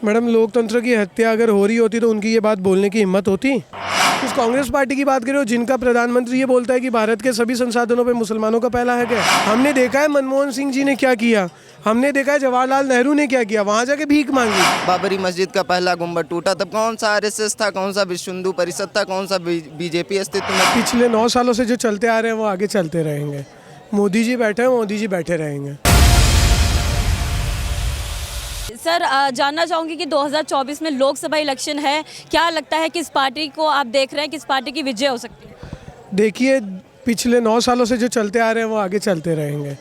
Madam, लोकतंत्र की हत्या अगर हो रही होती तो उनकी ये बात बोलने की हिम्मत होती? उस कांग्रेस पार्टी की बात करो जिनका प्रधानमंत्री ये बोलता है कि भारत के सभी संसाधनों पे मुसलमानों का पहला हक है। हमने देखा है मनमोहन सिंह जी ने क्या किया, हमने देखा है जवाहरलाल नेहरू ने क्या किया, वहाँ जाके भीख मांगी। बाबरी मस्जिद का पहला गुंबद टूटा तब कौन सा आरएसएस था, कौन सा विश्व हिंदू परिषद था, कौन सा बीजेपी अस्तित्व में? पिछले 9 सालों से जो चलते आ रहे हैं वो आगे चलते रहेंगे। मोदी जी बैठे हैं, मोदी जी बैठे रहेंगे। सर, जानना चाहूँगी कि 2024 में लोकसभा इलेक्शन है, क्या लगता है किस पार्टी को आप देख रहे हैं, किस पार्टी की विजय हो सकती है? देखिए, पिछले 9 सालों से जो चलते आ रहे हैं वो आगे चलते रहेंगे।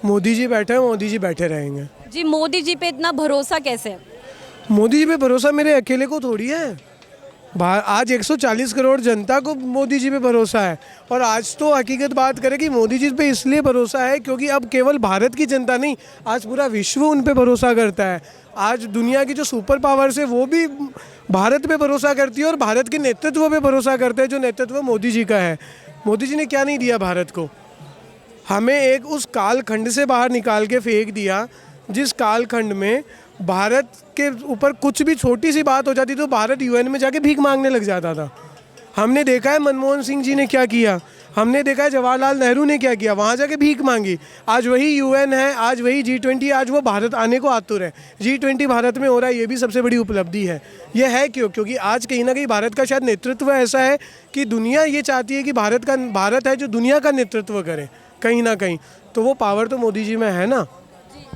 मोदी जी बैठे हैं, मोदी जी बैठे रहेंगे। जी, मोदी जी पे इतना भरोसा कैसे है? मोदी जी पे भरोसा मेरे अकेले को थोड़ी है। आज 140 करोड़ जनता को मोदी जी पे भरोसा है। और आज तो हकीकत बात करें कि मोदी जी पे इसलिए भरोसा है क्योंकि अब केवल भारत की जनता नहीं, आज पूरा विश्व उन पे भरोसा करता है। आज दुनिया की जो सुपर पावर्स है वो भी भारत पे भरोसा करती है और भारत के नेतृत्व पे भरोसा करते हैं, जो नेतृत्व मोदी जी का है। मोदी जी ने क्या नहीं दिया भारत को? हमें एक उस कालखंड से बाहर निकाल के फेंक दिया जिस कालखंड में भारत के ऊपर कुछ भी छोटी सी बात हो जाती तो भारत यूएन में जाके भीख मांगने लग जाता था। हमने देखा है मनमोहन सिंह जी ने क्या किया, हमने देखा है जवाहरलाल नेहरू ने क्या किया, वहाँ जाके भीख मांगी। आज वही यूएन है, आज वही G20, आज वो भारत आने को आतुर है। G20 भारत में हो रहा है, ये भी सबसे बड़ी उपलब्धि है। ये है क्यों? क्योंकि आज कहीं ना कहीं भारत का शायद नेतृत्व ऐसा है कि दुनिया ये चाहती है कि भारत है जो दुनिया का नेतृत्व करे कहीं ना कहीं। तो वो पावर तो मोदी जी में है ना।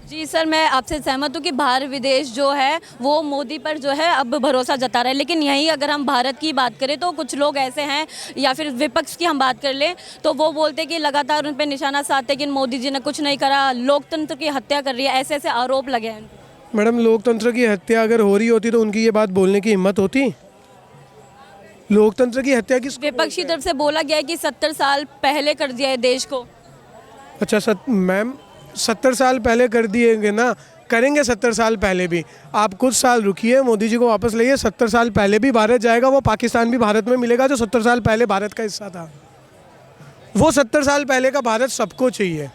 जी सर, मैं आपसे सहमत हूँ कि बाहर विदेश जो है वो मोदी पर जो है अब भरोसा जता रहा है, लेकिन यहीं अगर हम भारत की बात करें तो कुछ लोग ऐसे हैं, या फिर विपक्ष की हम बात कर लें तो वो बोलते हैं कि लगातार उन पर निशाना साधते हैं कि मोदी जी ने कुछ नहीं करा, लोकतंत्र की हत्या कर रही है, ऐसे ऐसे आरोप लगे हैं। मैडम, लोकतंत्र की हत्या अगर हो रही होती तो उनकी ये बात बोलने की हिम्मत होती? लोकतंत्र की हत्या किस विपक्ष की तरफ से बोला गया है कि 70 साल पहले कर दिया है देश को। अच्छा मैम, 70 साल पहले कर दिएंगे ना, करेंगे 70 साल पहले भी। आप कुछ साल रुकिए, मोदी जी को वापस लाइए। 70 साल पहले भी भारत जाएगा, वो पाकिस्तान भी भारत में मिलेगा जो 70 साल पहले भारत का हिस्सा था। वो 70 साल पहले का भारत सबको चाहिए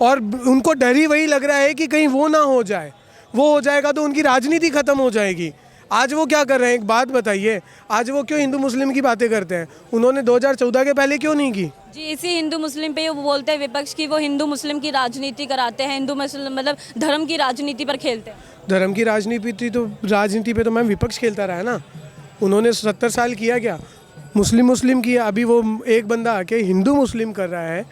और उनको डर ही वही लग रहा है कि कहीं वो ना हो जाए। वो हो जाएगा तो उनकी राजनीति ख़त्म हो जाएगी। आज वो क्या कर रहे हैं, एक बात बताइए, आज वो क्यों हिंदू मुस्लिम की बातें करते हैं? उन्होंने 2014 के पहले क्यों नहीं की? जी, इसी हिंदू मुस्लिम पे वो बोलते हैं विपक्ष की, वो हिंदू मुस्लिम की राजनीति कराते हैं, हिंदू मुस्लिम मतलब धर्म की राजनीति पर खेलते हैं। धर्म की राजनीति पे तो मैम विपक्ष खेलता रहा है ना। उन्होंने 70 साल किया क्या? मुस्लिम किया। अभी वो एक बंदा आके हिंदू मुस्लिम कर रहा है,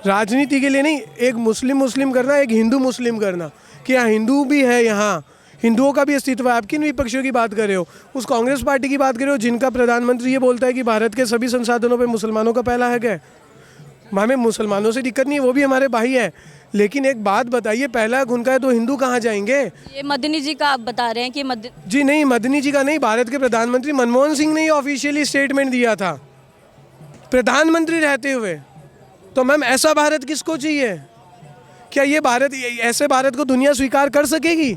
राजनीति के लिए नहीं, एक मुस्लिम करना, एक हिंदू मुस्लिम करना कि हाँ हिंदू भी है, यहाँ हिंदुओं का भी अस्तित्व है। आप किन विपक्षियों की बात कर रहे हो? उस कांग्रेस पार्टी की बात कर रहे हो जिनका प्रधानमंत्री ये बोलता है कि भारत के सभी संसाधनों पे मुसलमानों का पहला हक है। हमें मुसलमानों से दिक्कत नहीं है, वो भी हमारे भाई हैं। लेकिन एक बात बताइए, पहला हक उनका है तो हिंदू कहाँ जाएंगे? ये मदनी जी का आप बता रहे हैं कि जी नहीं, मदनी जी का नहीं, भारत के प्रधानमंत्री मनमोहन सिंह ने ऑफिशियली स्टेटमेंट दिया था प्रधानमंत्री रहते हुए। तो मैम, ऐसा भारत किसको चाहिए? क्या ये भारत, ऐसे भारत को दुनिया स्वीकार कर सकेगी?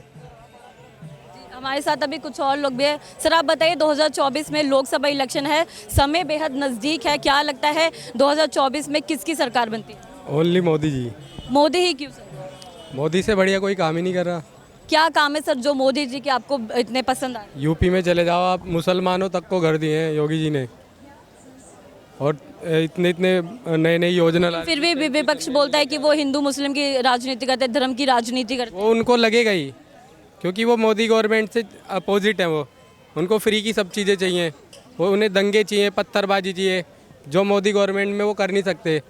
हमारे साथ अभी कुछ और लोग भी हैं। सर, आप बताइए, 2024 में लोकसभा इलेक्शन है, समय बेहद नज़दीक है, क्या लगता है 2024 में किसकी सरकार बनती है? ओनली मोदी जी। मोदी ही क्यों सर? मोदी से बढ़िया कोई काम ही नहीं कर रहा। क्या काम है सर जो मोदी जी के आपको इतने पसंद आए? यूपी में चले जाओ आप, मुसलमानों तक को घर दिए हैं योगी जी ने, और इतने नए नई योजना ला। फिर भी विपक्ष बोलता है कि वो हिंदू मुस्लिम की राजनीति करते हैं, धर्म की राजनीति करते हैं। वो उनको लगेगा ही, क्योंकि वो मोदी गवर्नमेंट से अपोजिट है। वो उनको फ्री की सब चीज़ें चाहिए, वो उन्हें दंगे चाहिए, पत्थरबाजी चाहिए, जो मोदी गवर्नमेंट में वो कर नहीं सकते।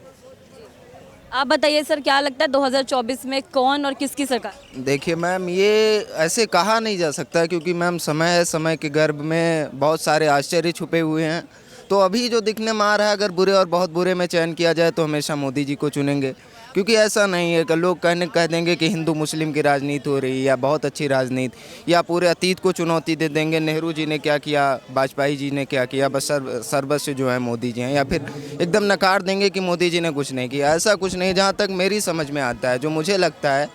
आप बताइए सर, क्या लगता है 2024 में कौन और किसकी सरकार? देखिए मैम, ये ऐसे कहा नहीं जा सकता क्योंकि मैम समय है, समय के गर्भ में बहुत सारे आश्चर्य छुपे हुए हैं। तो अभी जो दिखने में आ रहा है, अगर बुरे और बहुत बुरे में चयन किया जाए तो हमेशा मोदी जी को चुनेंगे, क्योंकि ऐसा नहीं है कि लोग कह देंगे कि हिंदू मुस्लिम की राजनीति हो रही है या बहुत अच्छी राजनीति, या पूरे अतीत को चुनौती दे देंगे, नेहरू जी ने क्या किया, वाजपेयी जी ने क्या किया, बस सर्वस्व जो है मोदी जी हैं, या फिर एकदम नकार देंगे कि मोदी जी ने कुछ नहीं किया। ऐसा कुछ नहीं, जहाँ तक मेरी समझ में आता है, जो मुझे लगता है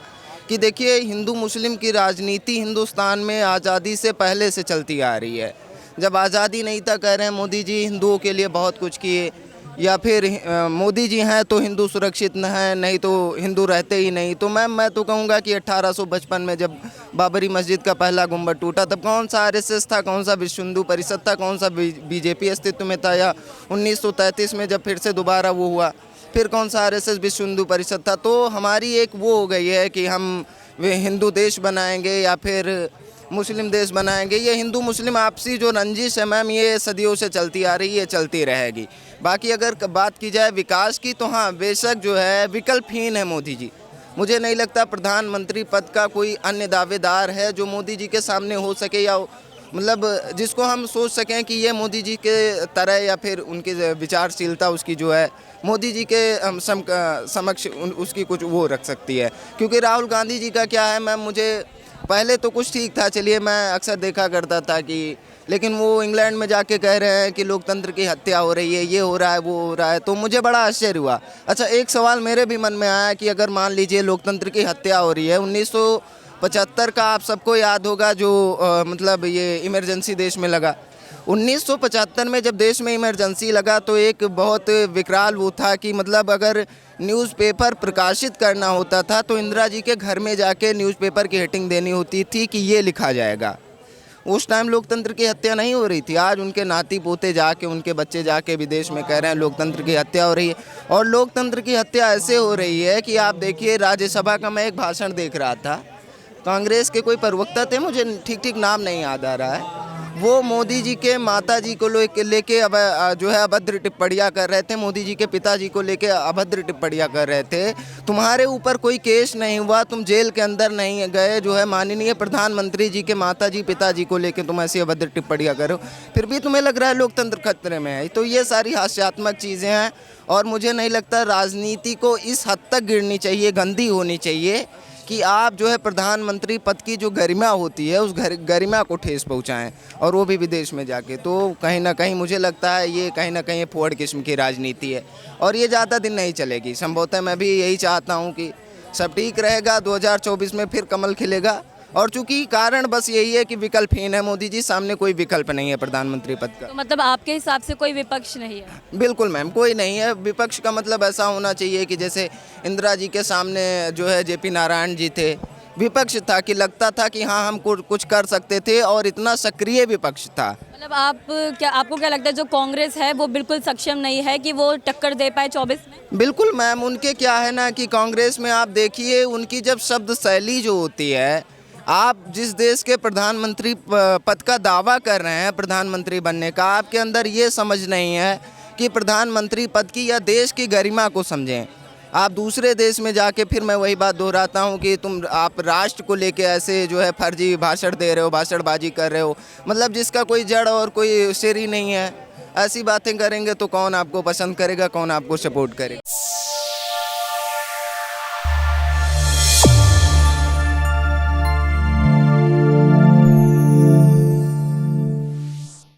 कि देखिए, हिंदू मुस्लिम की राजनीति हिंदुस्तान में आज़ादी से पहले से चलती आ रही है। जब आज़ादी नहीं था, कह रहे हैं मोदी जी हिंदुओं के लिए बहुत कुछ किए, या फिर मोदी जी हैं तो हिंदू सुरक्षित न है, नहीं तो हिंदू रहते ही नहीं। तो मैम मैं तो कहूँगा कि 1855 में जब बाबरी मस्जिद का पहला गुंबद टूटा तब कौन सा आरएसएस था, कौन सा विश्व हिंदू परिषद था, कौन सा बीजेपी अस्तित्व में था, या 1933 में जब फिर से दोबारा वो हुआ फिर कौन सा आरएसएस विश्व हिंदू परिषद था। तो हमारी एक वो हो गई है कि हम वे हिंदू देश बनाएंगे या फिर मुस्लिम देश बनाएंगे। ये हिंदू मुस्लिम आपसी जो रंजिश है मैम, ये सदियों से चलती आ रही है, चलती रहेगी। बाकी अगर बात की जाए विकास की तो हाँ बेशक जो है विकल्पहीन है मोदी जी। मुझे नहीं लगता प्रधानमंत्री पद का कोई अन्य दावेदार है जो मोदी जी के सामने हो सके, या मतलब जिसको हम सोच सकें कि ये मोदी जी के तरह या फिर उनकी विचारशीलता उसकी जो है मोदी जी के समक्ष उसकी कुछ वो रख सकती है। क्योंकि राहुल गांधी जी का क्या है मैम, मुझे पहले तो कुछ ठीक था, चलिए मैं अक्सर देखा करता था कि, लेकिन वो इंग्लैंड में जाके कह रहे हैं कि लोकतंत्र की हत्या हो रही है, ये हो रहा है, वो हो रहा है। तो मुझे बड़ा आश्चर्य हुआ। अच्छा, एक सवाल मेरे भी मन में आया कि अगर मान लीजिए लोकतंत्र की हत्या हो रही है, 1975 का आप सबको याद होगा जो मतलब ये इमरजेंसी देश में लगा। 1975 में जब देश में इमरजेंसी लगा तो एक बहुत विकराल वो था कि मतलब अगर न्यूज़पेपर प्रकाशित करना होता था तो इंदिरा जी के घर में जाके न्यूज़पेपर की हेडिंग देनी होती थी कि ये लिखा जाएगा। उस टाइम लोकतंत्र की हत्या नहीं हो रही थी। आज उनके नाती पोते जाके, उनके बच्चे जाके विदेश में कह रहे हैं लोकतंत्र की हत्या हो रही है। और लोकतंत्र की हत्या ऐसे हो रही है कि आप देखिए, राज्यसभा का मैं एक भाषण देख रहा था, कांग्रेस के कोई प्रवक्ता थे, मुझे ठीक नाम नहीं याद आ रहा है, वो मोदी जी के माता जी को लेके अब जो है अभद्र टिप्पणियाँ कर रहे थे, मोदी जी के पिताजी को लेके अभद्र टिप्पणियाँ कर रहे थे। तुम्हारे ऊपर कोई केस नहीं हुआ, तुम जेल के अंदर नहीं गए, जो है माननीय प्रधानमंत्री जी के माता जी पिताजी को लेके तुम ऐसी अभद्र टिप्पणियाँ करो, फिर भी तुम्हें लग रहा है लोकतंत्र खतरे में है। तो ये सारी हास्यात्मक चीज़ें हैं और मुझे नहीं लगता राजनीति को इस हद तक गिरनी चाहिए, गंदी होनी चाहिए कि आप जो है प्रधानमंत्री पद की जो गरिमा होती है उस गरिमा को ठेस पहुंचाएं, और वो भी विदेश में जाके। तो कहीं ना कहीं मुझे लगता है ये कहीं ना कहीं फुहड़ किस्म की राजनीति है और ये ज़्यादा दिन नहीं चलेगी। संभवतः मैं भी यही चाहता हूं कि सब ठीक रहेगा, 2024 में फिर कमल खिलेगा। और चूंकि कारण बस यही है कि विकल्पहीन है मोदी जी, सामने कोई विकल्प नहीं है प्रधानमंत्री पद का। तो मतलब आपके हिसाब से कोई विपक्ष नहीं है? बिल्कुल मैम, कोई नहीं है। विपक्ष का मतलब ऐसा होना चाहिए कि जैसे इंदिरा जी के सामने जो है जेपी नारायण जी थे, विपक्ष था कि लगता था कि हाँ हम कुछ कर सकते थे, और इतना सक्रिय विपक्ष था। मतलब आपको क्या लगता है जो कांग्रेस है वो बिल्कुल सक्षम नहीं है कि वो टक्कर दे पाए 24 में? बिल्कुल मैम, उनके क्या है ना कि कांग्रेस में आप देखिए उनकी जब शब्द शैली जो होती है, आप जिस देश के प्रधानमंत्री पद का दावा कर रहे हैं प्रधानमंत्री बनने का, आपके अंदर ये समझ नहीं है कि प्रधानमंत्री पद की या देश की गरिमा को समझें। आप दूसरे देश में जाके, फिर मैं वही बात दोहराता हूँ कि आप राष्ट्र को लेके ऐसे जो है फर्जी भाषण दे रहे हो, भाषणबाजी कर रहे हो, मतलब जिसका कोई जड़ और कोई सिर ही नहीं है। ऐसी बातें करेंगे तो कौन आपको पसंद करेगा, कौन आपको सपोर्ट करेगा?